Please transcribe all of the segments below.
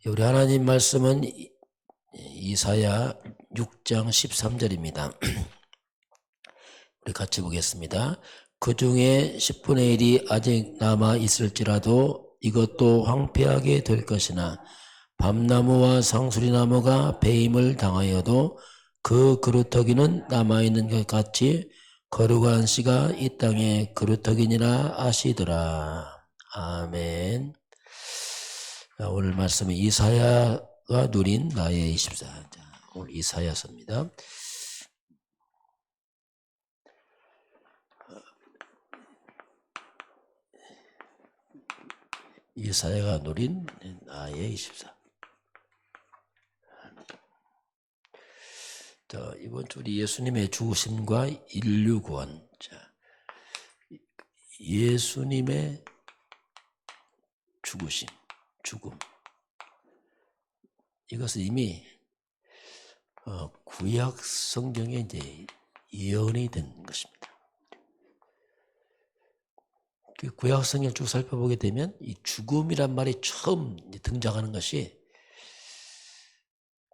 우리 하나님 말씀은 이사야 6장 13절입니다. 우리 같이 보겠습니다. 그 중에 10분의 1이 아직 남아 있을지라도 이것도 황폐하게 될 것이나 밤나무와 상수리나무가 배임을 당하여도 그 그루터기는 남아있는 것 같이 거룩한 씨가 이 땅에 그루터기니라 아시더라. 아멘. 오늘 말씀은 이사야가 누린 나의 24. 오늘 이사야서입니다. 이사야가 누린 나의 24. 자, 이번 주 우리 예수님의 죽으심과 인류 구원. 자, 예수님의 죽으심, 죽음. 이것은 이미 구약 성경에 이제 예언이 된 것입니다. 그 구약 성경을 쭉 살펴보게 되면 이 죽음이란 말이 처음 등장하는 것이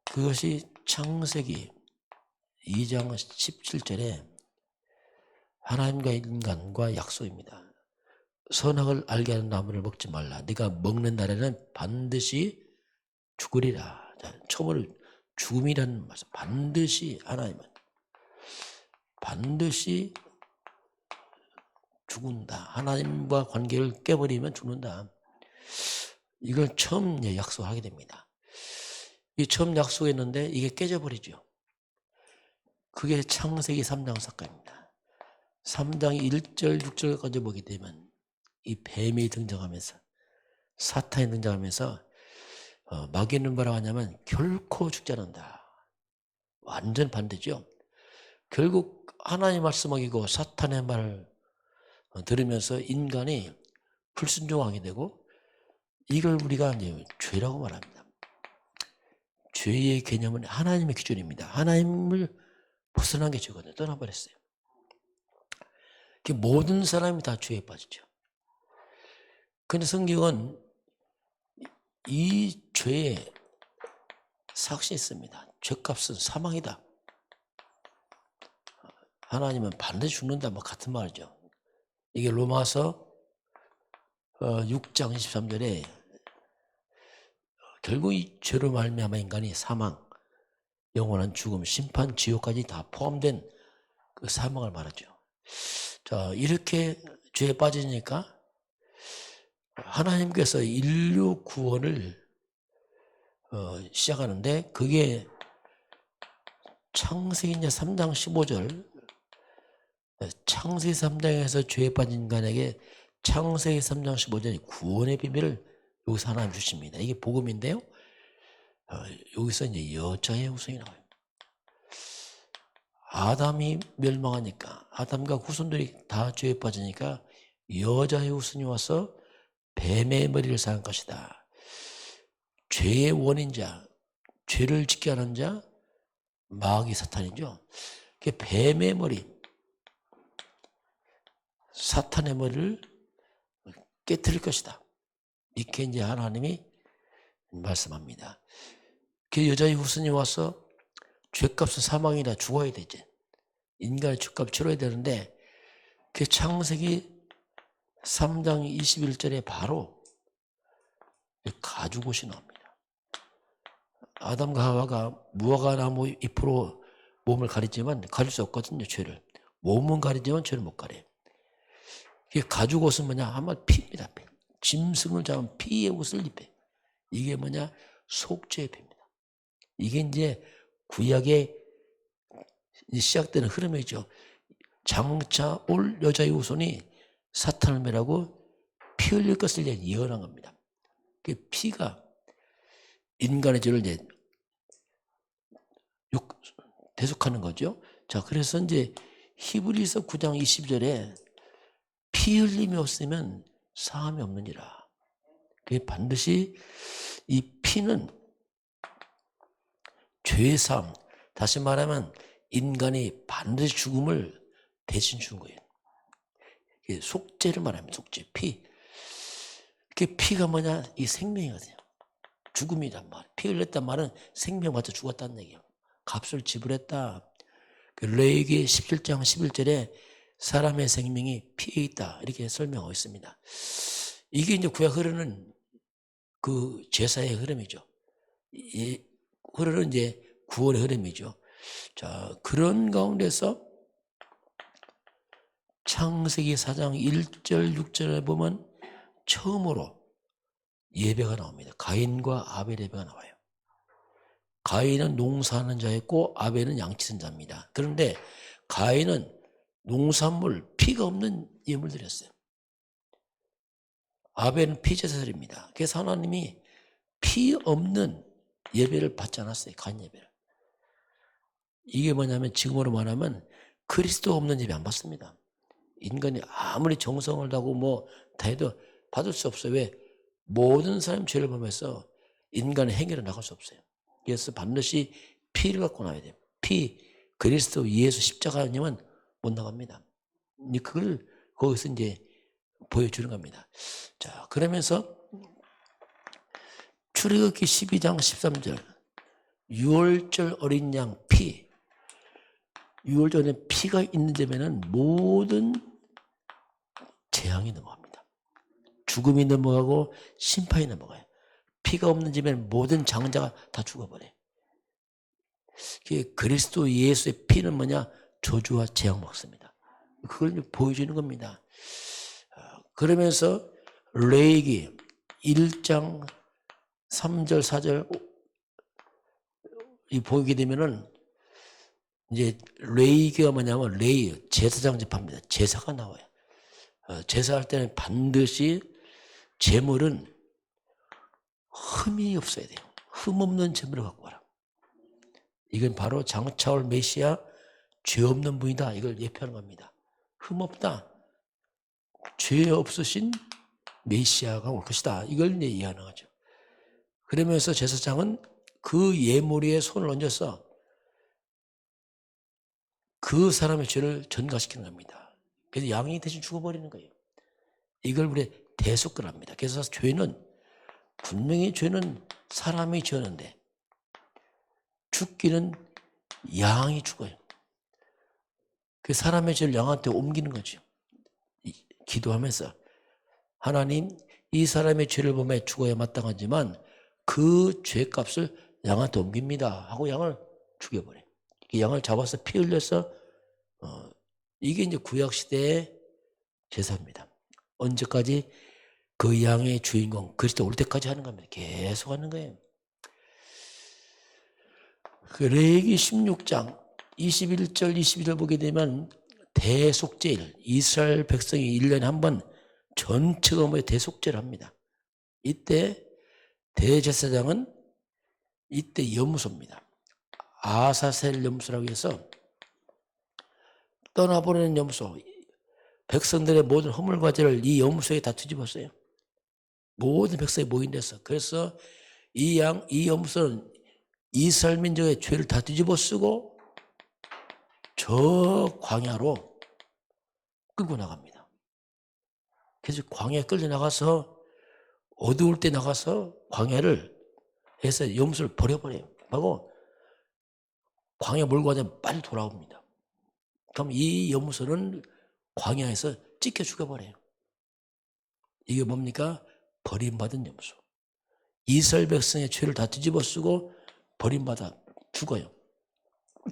그것이 창세기 2장 17절에 하나님과 인간과 약속입니다. 선악을 알게 하는 나무를 먹지 말라. 네가 먹는 날에는 반드시 죽으리라. 처음으로 죽음이라는 말씀. 반드시 하나님은 반드시 죽는다. 하나님과 관계를 깨버리면 죽는다. 이걸 처음 약속하게 됩니다. 이 처음 약속했는데 이게 깨져버리죠. 그게 창세기 3장 사건입니다. 3장 1절 6절까지 보게 되면 이 뱀이 등장하면서 사탄이 등장하면서 마귀는 뭐라고 하냐면 결코 죽지 않는다. 완전 반대죠. 결국 하나님 말씀 어기고 사탄의 말을 들으면서 인간이 불순종하게 되고 이걸 우리가 이제 죄라고 말합니다. 죄의 개념은 하나님의 기준입니다. 하나님을 벗어난 게 죄거든요. 떠나버렸어요. 모든 사람이 다 죄에 빠지죠. 그런데 성경은 이 죄에 삭신했습니다. 죄값은 사망이다. 하나님은 반드시 죽는다. 뭐 같은 말이죠. 이게 로마서 6장 23절에 결국 이 죄로 말미암아 인간이 사망, 영원한 죽음, 심판, 지옥까지 다 포함된 그 사망을 말하죠. 자, 이렇게 죄에 빠지니까 하나님께서 인류 구원을 시작하는데 그게 창세기 3장 15절 창세기 3장에서 죄에 빠진 인간에게 창세기 3장 15절이 구원의 비밀을 여기서 하나님 주십니다. 이게 복음인데요. 여기서 이제 여자의 후손이 나와요. 아담이 멸망하니까 아담과 후손들이 다 죄에 빠지니까 여자의 후손이 와서 뱀의 머리를 쌓은 것이다. 죄의 원인자, 죄를 짓게 하는 자, 마귀 사탄이죠. 그 뱀의 머리, 사탄의 머리를 깨뜨릴 것이다. 이렇게 이제 하나님이 말씀합니다. 그 여자의 후손이 와서 죄값은 사망이라 죽어야 되지. 인간의 죄값 치러야 되는데 그 창세기 3장 21절에 바로 가죽옷이 나옵니다. 아담과 하와가 무화과 나무 잎으로 몸을 가리지만 가릴 수 없거든요. 죄를. 몸은 가리지만 죄를 못 가려요. 가죽옷은 뭐냐 하면 피입니다. 피. 짐승을 잡은 피의 옷을 입혀요. 이게 뭐냐 속죄의 피입니다. 이게 이제 구약의 시작되는 흐름이죠. 장차 올 여자의 후손이 사탄을 멸하고 피 흘릴 것을 예언한 겁니다. 그 피가 인간의 죄를 이제 대속하는 거죠. 자, 그래서 이제 히브리서 9장 20절에 피 흘림이 없으면 사함이 없느니라. 그게 반드시 이 피는 죄의 사함, 다시 말하면 인간이 반드시 죽음을 대신 준 거예요. 속죄를 말합니다. 속죄, 피. 그 피가 뭐냐? 이 생명이거든요. 죽음이란 말. 피 흘렸단 말은 생명 받아 죽었다는 얘기예요. 값을 지불했다. 그 레위기 17장 11절에 사람의 생명이 피에 있다 이렇게 설명하고 있습니다. 이게 이제 구약 흐르는 그 제사의 흐름이죠. 이 흐르는 이제 구원의 흐름이죠. 자, 그런 가운데서 창세기 4장 1절 6절에 보면 처음으로 예배가 나옵니다. 가인과 아벨 예배가 나와요. 가인은 농사하는 자였고 아벨은 양치는 자입니다. 그런데 가인은 농산물 피가 없는 예물 드렸어요. 아벨은 피제사들입니다. 그래서 하나님이 피 없는 예배를 받지 않았어요. 가인 예배를. 이게 뭐냐면 지금으로 말하면 그리스도 없는 예배 안 받습니다. 인간이 아무리 정성을 다하고 뭐 다 해도 받을 수 없어요. 왜? 모든 사람 죄를 범해서 인간의 행위로 나갈 수 없어요. 그래서 반드시 피를 갖고 나와야 돼요. 피, 그리스도 예수 십자가 아니면 못 나갑니다. 그걸 거기서 이제 보여주는 겁니다. 자, 그러면서 출애굽기 12장 13절 6월절 어린 양 피, 6월절에 피가 있는 점에는 모든 재앙이 넘어갑니다. 죽음이 넘어가고 심판이 넘어가요. 피가 없는 집에는 모든 장자가 다 죽어버려요. 그리스도 예수의 피는 뭐냐? 저주와 재앙 먹습니다. 그걸 보여주는 겁니다. 그러면서 레위기 1장 3절 4절 이 보게 되면은 이제 레위기가 뭐냐면 레위 제사장 집합니다. 제사가 나와요. 제사할 때는 반드시 제물은 흠이 없어야 돼요. 흠 없는 제물을 갖고 와라. 이건 바로 장차올 메시아 죄 없는 분이다. 이걸 예표하는 겁니다. 흠 없다. 죄 없으신 메시아가 올 것이다. 이걸 이해하는 거죠. 그러면서 제사장은 그 예물 위에 손을 얹어서 그 사람의 죄를 전가시키는 겁니다. 그래서 양이 대신 죽어버리는 거예요. 이걸 우리 대속근합니다. 그래서 죄는 분명히 죄는 사람이 지었는데 죽기는 양이 죽어요. 그 사람의 죄를 양한테 옮기는 거죠. 기도하면서 하나님 이 사람의 죄를 범해 죽어야 마땅하지만 그 죄값을 양한테 옮깁니다 하고 양을 죽여버려요. 양을 잡아서 피 흘려서 이게 이제 구약시대의 제사입니다. 언제까지? 그 양의 주인공 그리스도 올 때까지 하는 겁니다. 계속 하는 거예요. 그 레위기 16장 21절 22절 보게 되면 대속죄일, 이스라엘 백성이 1년에 한 번 전체가 모여 대속죄를 합니다. 이때 대제사장은 이때 염소입니다. 아사셀 염소라고 해서 떠나보내는 염소, 백성들의 모든 허물과 죄를 이 염소에 다 뒤집었어요. 모든 백성이 모인 데서. 그래서 이 염소는 이스라엘 민족의 죄를 다 뒤집어 쓰고 저 광야로 끌고 나갑니다. 그래서 광야에 끌려 나가서 어두울 때 나가서 광야를 해서 염소를 버려버려요. 하고 광야 몰고 가자면 빨리 돌아옵니다. 그럼 이 염소는 광야에서 찢겨 죽여버려요. 이게 뭡니까? 버림받은 염소. 이스라엘 백성의 죄를 다 뒤집어 쓰고 버림받아 죽어요.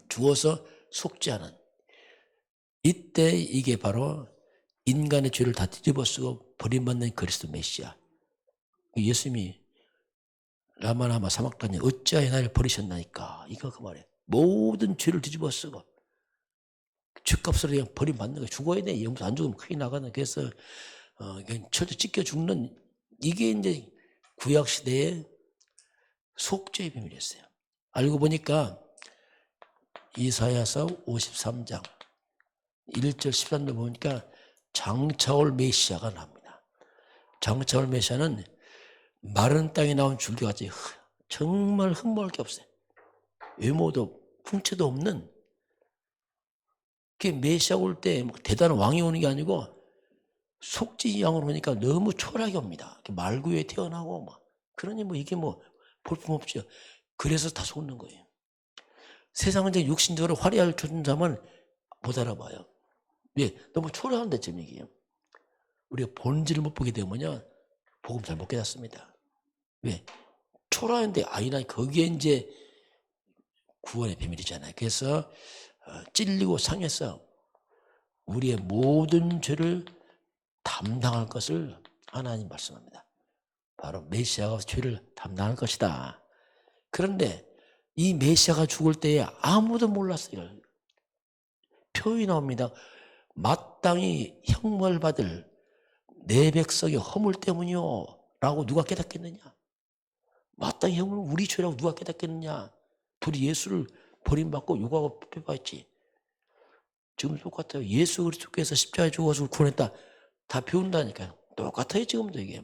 죽어서 속죄하는. 이때 이게 바로 인간의 죄를 다 뒤집어 쓰고 버림받는 그리스도 메시아. 예수님이 라마라마 사막단에 어찌하여 나를 버리셨나니까. 이거 그 말이에요. 모든 죄를 뒤집어 쓰고 죄값으로 그냥 버림받는 거예요. 죽어야 돼. 염소 안 죽으면 큰일 나가는. 그래서 철저 찢겨 죽는 이게 이제 구약시대의 속죄의 비밀이었어요. 알고 보니까 이사야서 53장 1절 13절 보니까 장차올 메시아가 나옵니다. 장차올 메시아는 마른 땅에 나온 줄기같이 정말 흠모할 게 없어요. 외모도 풍채도 없는 그 메시아 올 때 대단한 왕이 오는 게 아니고 속죄 양으로 오니까 너무 초라하게 옵니다. 말구에 태어나고 막 그러니 뭐 이게 뭐 볼품없죠. 그래서 다 속는 거예요. 세상은 이제 육신적으로 화려할 존재만 못 알아봐요. 왜? 너무 초라한데 지금 얘기예요. 우리가 본질을 못 보게 되면요, 복음 잘 못 깨닫습니다. 왜? 초라한데 아니라 거기에 이제 구원의 비밀이잖아요. 그래서 찔리고 상해서 우리의 모든 죄를 담당할 것을 하나님 말씀합니다. 바로 메시아가 죄를 담당할 것이다. 그런데 이 메시아가 죽을 때에 아무도 몰랐어요. 표현이 나옵니다. 마땅히 형벌 받을 내 백성의 허물 때문이요 라고 누가 깨닫겠느냐. 마땅히 형벌은 우리 죄라고 누가 깨닫겠느냐. 둘이 예수를 버림받고 욕하고 폐파했지. 지금 똑같아요. 예수 그리스도께서 십자가에 죽어서 구원했다. 다 배운다니까요. 똑같아요 지금도 이게.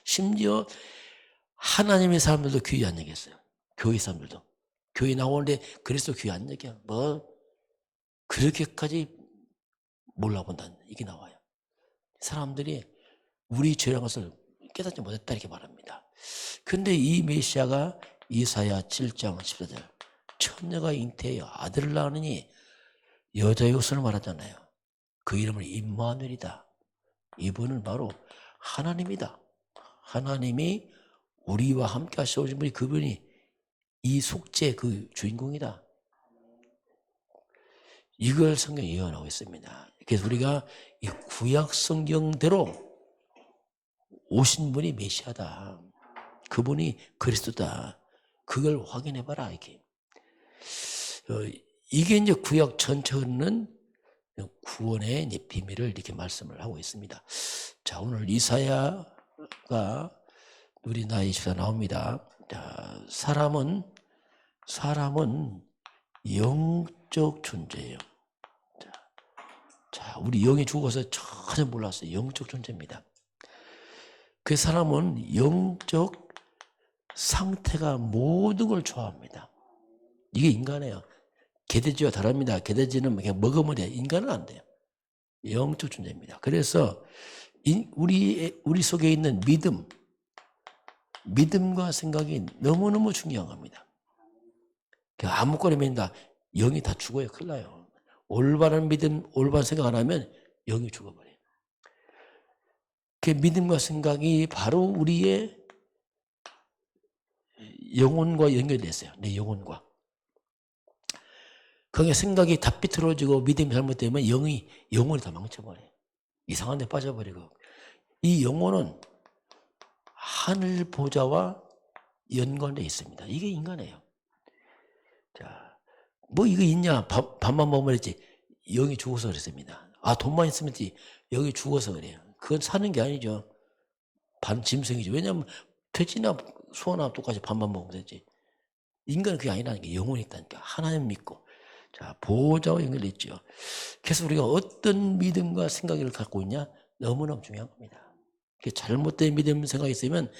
심지어 하나님의 사람들도 귀히 안 여겼어요. 교회 사람들도. 교회 나오는데 그리스도 귀히 안 여겨. 뭐 그렇게까지 몰라본다는 이게 나와요. 사람들이 우리 죄라는 것을 깨닫지 못했다 이렇게 말합니다. 그런데 이 메시아가 이사야 7장 14절 처녀가 잉태하여 아들을 낳으니 여자의 것을 말하잖아요. 그 이름을 임마누엘이다. 이분은 바로 하나님이다. 하나님이 우리와 함께 하셔오신 분이 그분이 이 속죄 그 주인공이다. 이걸 성경에 예언하고 있습니다. 그래서 우리가 이 구약 성경대로 오신 분이 메시아다. 그분이 그리스도다. 그걸 확인해봐라 이렇게. 이게 이제 구약 전체는 구원의 이제 비밀을 이렇게 말씀을 하고 있습니다. 자, 오늘 이사야가 우리 나이 주가 나옵니다. 자, 사람은 영적 존재예요. 자, 우리 영이 죽어서 전혀 몰랐어요. 영적 존재입니다. 그 사람은 영적 상태가 모든 걸 좋아합니다. 이게 인간이에요. 개돼지와 다릅니다. 개돼지는 그냥 먹으면 돼요. 인간은 안 돼요. 영적 존재입니다. 그래서 우리 속에 있는 믿음과 생각이 너무너무 중요한 겁니다. 아무거나 믿는다. 영이 다 죽어요. 큰일 나요. 올바른 믿음, 올바른 생각 안 하면 영이 죽어버려요. 그 믿음과 생각이 바로 우리의 영혼과 연결됐어요. 내 영혼과. 거기에 생각이 다 삐뚤어지고 믿음이 잘못되면 영혼이 다 망쳐버려요. 이상한 데 빠져버리고. 이 영혼은 하늘 보좌와 연관되어 있습니다. 이게 인간이에요. 자, 뭐 이거 있냐? 밥만 먹으면 했지. 영이 죽어서 그랬습니다. 아, 돈만 있으면 했지. 영이 죽어서 그래요. 그건 사는 게 아니죠. 반짐승이죠. 왜냐하면 돼지나 소나 똑같이 밥만 먹으면 되지. 인간은 그게 아니라는 게 영혼이 있다니까. 하나님 믿고. 자, 보호자와 연결됐죠. 그래서 우리가 어떤 믿음과 생각을 갖고 있냐? 너무너무 중요한 겁니다. 잘못된 믿음 생각이 있으면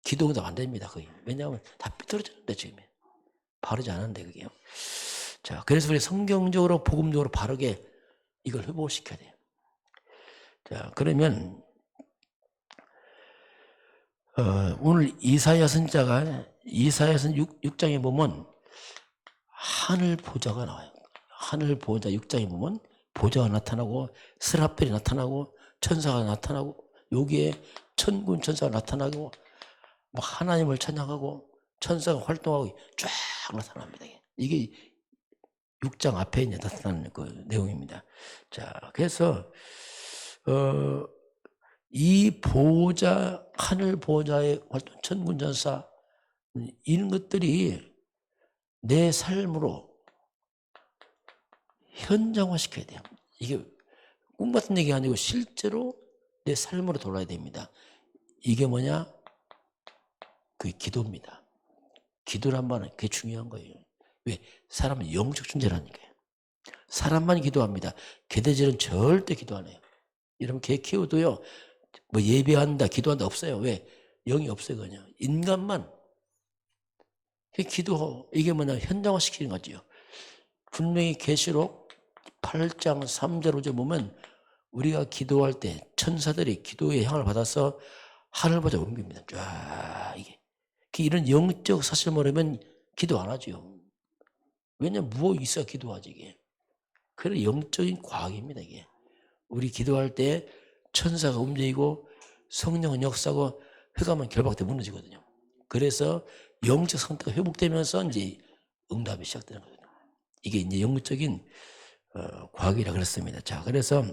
기도응답 안 됩니다. 거의. 왜냐하면 다 삐뚤어졌는데 지금. 바르지 않은데 그게요. 자, 그래서 우리 성경적으로 복음적으로 바르게 이걸 회복시켜야 돼요. 자, 그러면 오늘 이사야 선자가 이사야서 6장에 보면 하늘 보좌가 나와요. 하늘 보좌 6장에 보면 보좌가 나타나고 스라펠이 나타나고 천사가 나타나고 여기에 천군 천사가 나타나고 뭐 하나님을 찬양하고 천사가 활동하고 쫙 나타납니다. 이게 6장 앞에 이제 나타나는 그 내용입니다. 자, 그래서 이 보좌, 하늘 보좌의 활동, 천군 천사 이런 것들이 내 삶으로 현장화시켜야 돼요. 이게 꿈 같은 얘기가 아니고 실제로 내 삶으로 돌아야 됩니다. 이게 뭐냐? 그게 기도입니다. 기도란 말은 그게 중요한 거예요. 왜? 사람은 영적 존재라니까요. 사람만 기도합니다. 개돼지는 절대 기도 안 해요. 여러분 개 키워도요, 뭐 예배한다, 기도한다 없어요. 왜? 영이 없어요, 그냥. 인간만. 기도, 이게 뭐냐? 현장화 시키는 거죠. 분명히 계시록 8장 3절 5절 보면 우리가 기도할 때 천사들이 기도의 향을 받아서 하늘보다 옮깁니다. 쫙, 이게. 이런 영적 사실 모르면 기도 안 하죠. 왜냐면 뭐 있어야 기도하지 이게. 그런 영적인 과학입니다 이게. 우리 기도할 때 천사가 움직이고 성령은 역사하고 회감은 결박돼 무너지거든요. 그래서 영적 상태가 회복되면서 이제 응답이 시작되는 거거든요. 이게 이제 영적인 과학이라 그랬습니다. 자, 그래서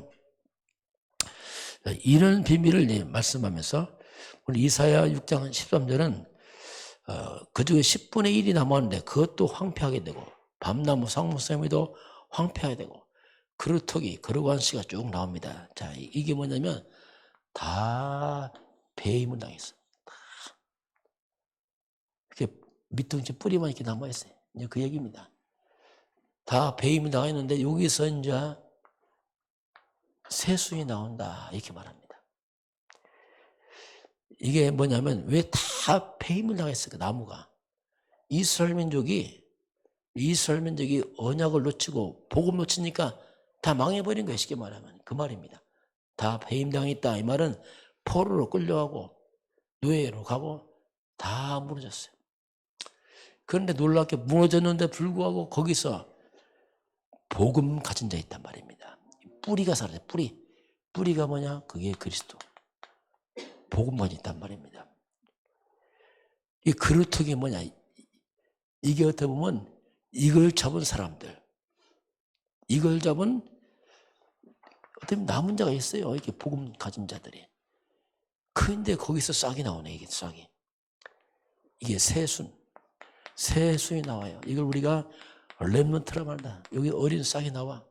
이런 비밀을 이제 말씀하면서 오늘 이사야 6장 13절은 그중에 10분의 1이 남았는데 그것도 황폐하게 되고 밤나무 상무새미도 황폐하게 되고 그루터기 그루관시가 쭉 나옵니다. 자, 이게 뭐냐면 다 배임을 당했어. 이렇게 밑둥지 뿌리만 이렇게 남아있어요. 이제 그 얘기입니다. 다 배임을 당했는데 여기서 이제 새순이 나온다 이렇게 말합니다. 이게 뭐냐면 왜 다 배임을 당했을까? 나무가 이스라엘 민족이 언약을 놓치고 복음 놓치니까 다 망해버린 거예요. 쉽게 말하면 그 말입니다. 다 배임당했다 이 말은 포로로 끌려가고 노예로 가고 다 무너졌어요. 그런데 놀랍게 무너졌는데 불구하고 거기서 복음 가진 자 있단 말입니다. 뿌리가 살아요. 뿌리가 뭐냐? 그게 그리스도. 복음 가진 있단 말입니다. 이 그루터기 뭐냐? 이게 어떻게 보면 이걸 잡은 사람들, 이걸 잡은 어떻게 보면 남은 자가 있어요. 이렇게 복음 가진 자들이. 그런데 거기서 싹이 나오네. 이게 싹이. 이게 새순이 나와요. 이걸 우리가 렘넌트라 말다. 여기 어린 싹이 나와.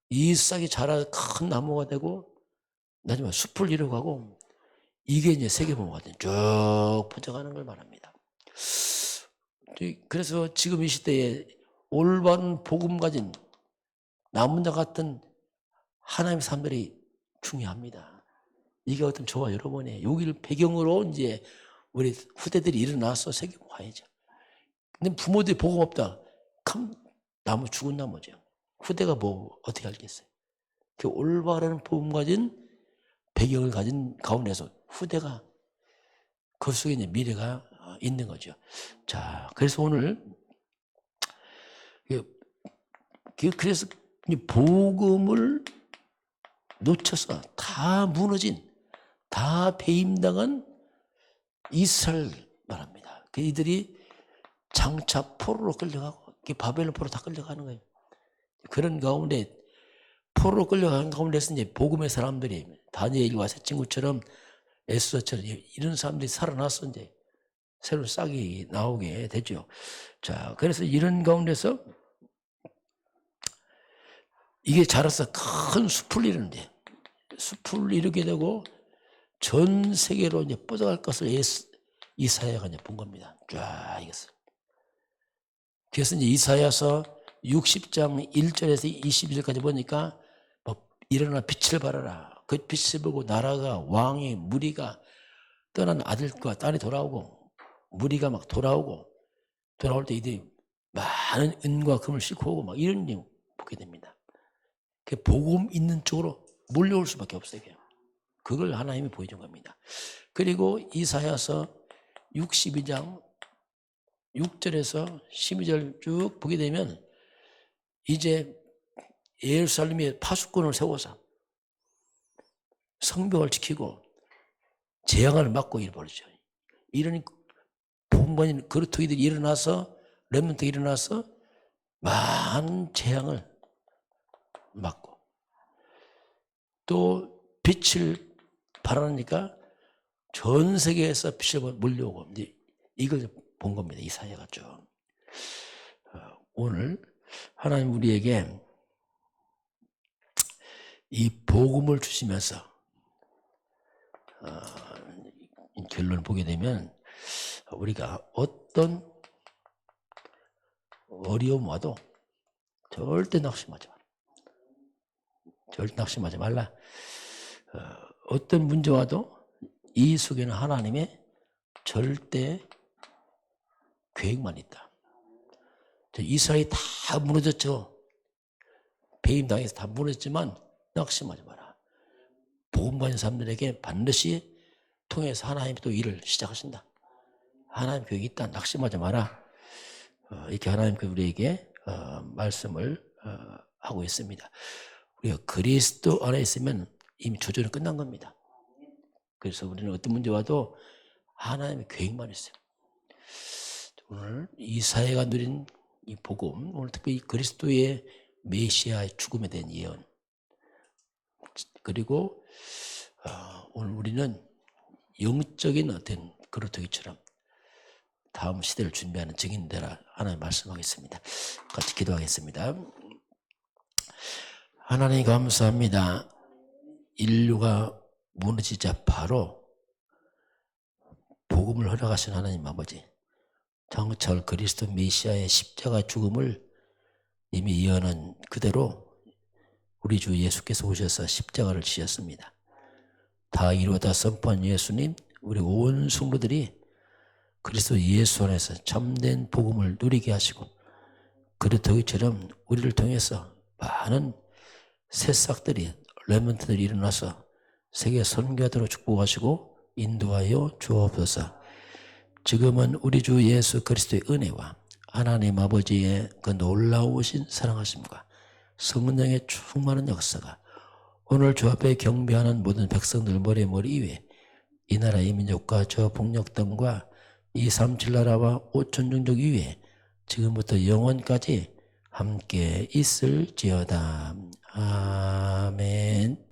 이 싹이 자라 큰 나무가 되고 나중에 숲을 이루고 이게 이제 세계보고가 쭉 퍼져가는 걸 말합니다. 그래서 지금 이 시대에 올바른 복음 가진 남은 자 같은 하나님의 사람들이 중요합니다. 이게 어떤 저와 여러분의 여기를 배경으로 이제 우리 후대들이 일어나서 세계 와야죠. 근데 부모들이 복음 없다. 나무 죽은 나무죠. 후대가 뭐 어떻게 알겠어요? 그 올바른 복음 가진 배경을 가진 가운데서 후대가 그 속에 이제 미래가 있는 거죠. 자, 그래서 오늘 그래서 복음을 놓쳐서 다 무너진, 다 배임당한 이스라엘 말합니다. 이들이 장차 포로로 끌려가고 바벨론 포로 다 끌려가는 거예요. 그런 가운데 포로로 끌려가는 가운데서 이제 복음의 사람들이 다니엘과 새 친구처럼 에스더처럼 이런 사람들이 살아나서 이제 새로운 싹이 나오게 되죠. 자, 그래서 이런 가운데서 이게 자라서 큰 숲을 이루는데 숲을 이루게 되고 전 세계로 이제 뻗어갈 것을 이사야가 이제 본 겁니다. 쫙 이것을. 그래서 이제 이사야서 60장 1절에서 22절까지 보니까 뭐 일어나 빛을 발하라. 그 빛을 보고 나라가 왕이 무리가 떠난 아들과 딸이 돌아오고 무리가 막 돌아올 때 이들이 많은 은과 금을 싣고 오고 막 이런 일 보게 됩니다. 그 복음 있는 쪽으로 몰려올 수밖에 없어요. 그걸 하나님이 보여준 겁니다. 그리고 이사야서 62장 6절에서 12절 쭉 보게 되면 이제 예루살렘에 파수꾼을 세워서 성벽을 지키고 재앙을 막고 일버리죠. 이런 복음관인 그루터기들이 일어나서 렘넌트가 일어나서 많은 재앙을 막고 또 빛을 발하니까 전 세계에서 빛이 몰려오고 이제 이걸 본 겁니다. 이사야가 쭉. 오늘 하나님 우리에게 이 복음을 주시면서 결론을 보게 되면 우리가 어떤 어려움 와도 절대 낙심하지 마라. 절대 낙심하지 말라. 어떤 문제 와도 이 속에는 하나님의 절대 계획만 있다. 이스라엘이 다 무너졌죠. 배임당해서 다 무너졌지만 낙심하지 마라. 복음 받은 사람들에게 반드시 통해서 하나님이 또 일을 시작하신다. 하나님 교육이 있다. 낙심하지 마라. 이렇게 하나님 우리에게 말씀을 하고 있습니다. 우리가 그리스도 안에 있으면 이미 조절은 끝난 겁니다. 그래서 우리는 어떤 문제 와도 하나님의 계획만 있어요. 오늘 이 사회가 누린 이 복음, 오늘 특히 그리스도의 메시아의 죽음에 대한 예언, 그리고 오늘 우리는 영적인 어떤 그루터기처럼 다음 시대를 준비하는 증인 되라 하나님 말씀하겠습니다. 같이 기도하겠습니다. 하나님 감사합니다. 인류가 무너지자 바로 복음을 허락하신 하나님 아버지, 장철 그리스도 메시아의 십자가 죽음을 이미 예언한 그대로 우리 주 예수께서 오셔서 십자가를 지셨습니다. 다 이루어다 선포한 예수님, 우리 온 성도들이 그리스도 예수 안에서 참된 복음을 누리게 하시고 그렇다기처럼 우리를 통해서 많은 새싹들이 렘넌트들이 일어나서 세계 선교하도록 축복하시고 인도하여 주옵소서. 지금은 우리 주 예수 그리스도의 은혜와 하나님 아버지의 그 놀라우신 사랑하심과 성령의 충만한 역사가 오늘 주 앞에 경배하는 모든 백성들 머리 위에 이 나라 이 민족과 저 북녘 땅과 이 37나라와 5천 종족 위에 지금부터 영원까지 함께 있을지어다. 아멘.